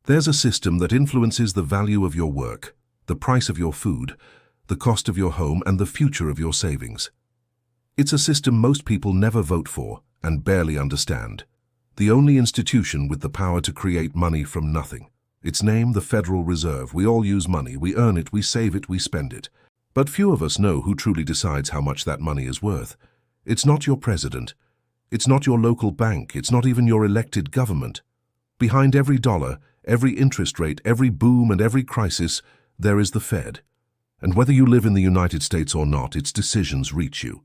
There's a system that influences the value of your work, the price of your food, the cost of your home, and the future of your savings. It's a system most people never vote for and barely understand. The only institution with the power to create money from nothing. Its name, the Federal Reserve. We all use money. We earn it, we save it, we spend it. But few of us know who truly decides how much that money is worth. It's not your president. It's not your local bank. It's not even your elected government. Behind every dollar, every interest rate, every boom, and every crisis, there is the Fed. And whether you live in the United States or not, its decisions reach you.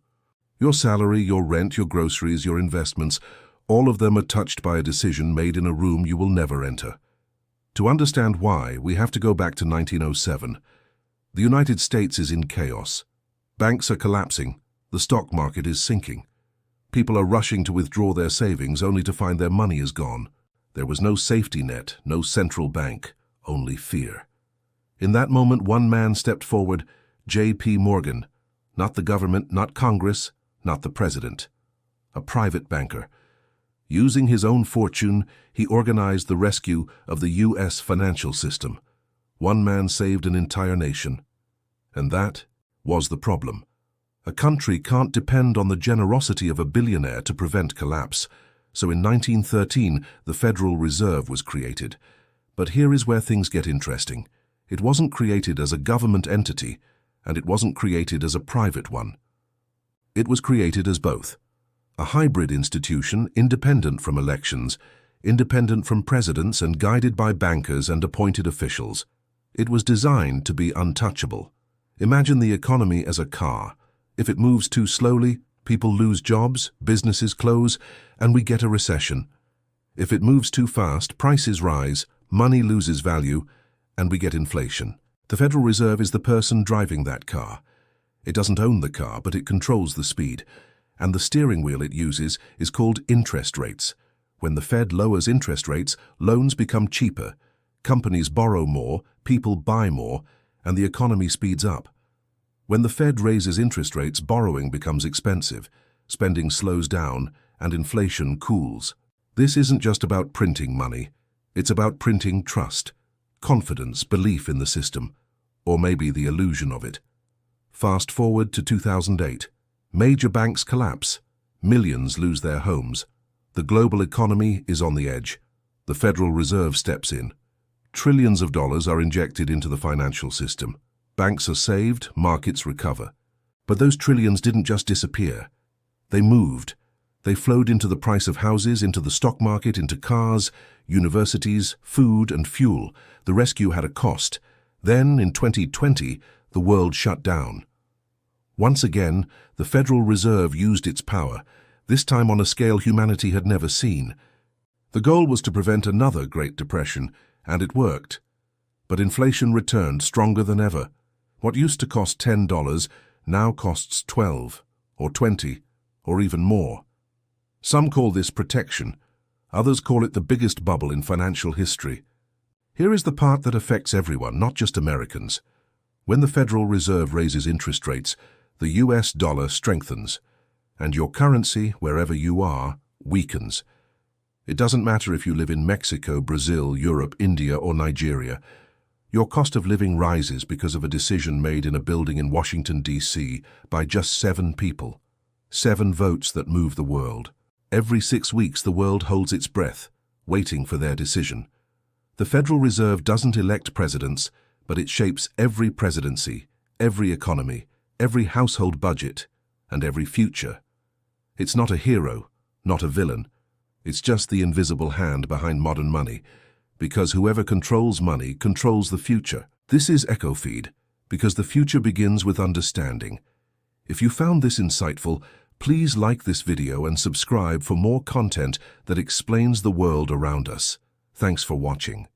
Your salary, your rent, your groceries, your investments, all of them are touched by a decision made in a room you will never enter. To understand why, we have to go back to 1907. The United States is in chaos. Banks are collapsing. The stock market is sinking. People are rushing to withdraw their savings only to find their money is gone. There was no safety net, no central bank, only fear. In that moment, one man stepped forward, J.P. Morgan. Not the government, not Congress, not the president. A private banker. Using his own fortune, he organized the rescue of the U.S. financial system. One man saved an entire nation. And that was the problem. A country can't depend on the generosity of a billionaire to prevent collapse. So in 1913, the Federal Reserve was created. But here is where things get interesting. It wasn't created as a government entity, and it wasn't created as a private one. It was created as both. A hybrid institution, independent from elections, independent from presidents, and guided by bankers and appointed officials. It was designed to be untouchable. Imagine the economy as a car. If it moves too slowly, people lose jobs, businesses close, and we get a recession. If it moves too fast, prices rise, money loses value, and we get inflation. The Federal Reserve is the person driving that car. It doesn't own the car, but it controls the speed. And the steering wheel it uses is called interest rates. When the Fed lowers interest rates, loans become cheaper. Companies borrow more, people buy more, and the economy speeds up. When the Fed raises interest rates, borrowing becomes expensive, spending slows down, and inflation cools. This isn't just about printing money. It's about printing trust, confidence, belief in the system, or maybe the illusion of it. Fast forward to 2008. Major banks collapse. Millions lose their homes. The global economy is on the edge. The Federal Reserve steps in. Trillions of dollars are injected into the financial system. Banks are saved, markets recover. But those trillions didn't just disappear. They moved. They flowed into the price of houses, into the stock market, into cars, universities, food, and fuel. The rescue had a cost. Then, in 2020, the world shut down. Once again, the Federal Reserve used its power, this time on a scale humanity had never seen. The goal was to prevent another Great Depression, and it worked. But inflation returned stronger than ever. What used to cost $10 now costs $12, or $20, or even more. Some call this protection. Others call it the biggest bubble in financial history. Here is the part that affects everyone, not just Americans. When the Federal Reserve raises interest rates, the US dollar strengthens, and your currency, wherever you are, weakens. It doesn't matter if you live in Mexico, Brazil, Europe, India, or Nigeria. Your cost of living rises because of a decision made in a building in Washington, D.C. by just 7 people. 7 votes that move the world. Every 6 weeks the world holds its breath, waiting for their decision. The Federal Reserve doesn't elect presidents, but it shapes every presidency, every economy, every household budget, and every future. It's not a hero, not a villain. It's just the invisible hand behind modern money, because whoever controls money controls the future. This is EchoFeed, because the future begins with understanding. If you found this insightful, please like this video and subscribe for more content that explains the world around us. Thanks for watching.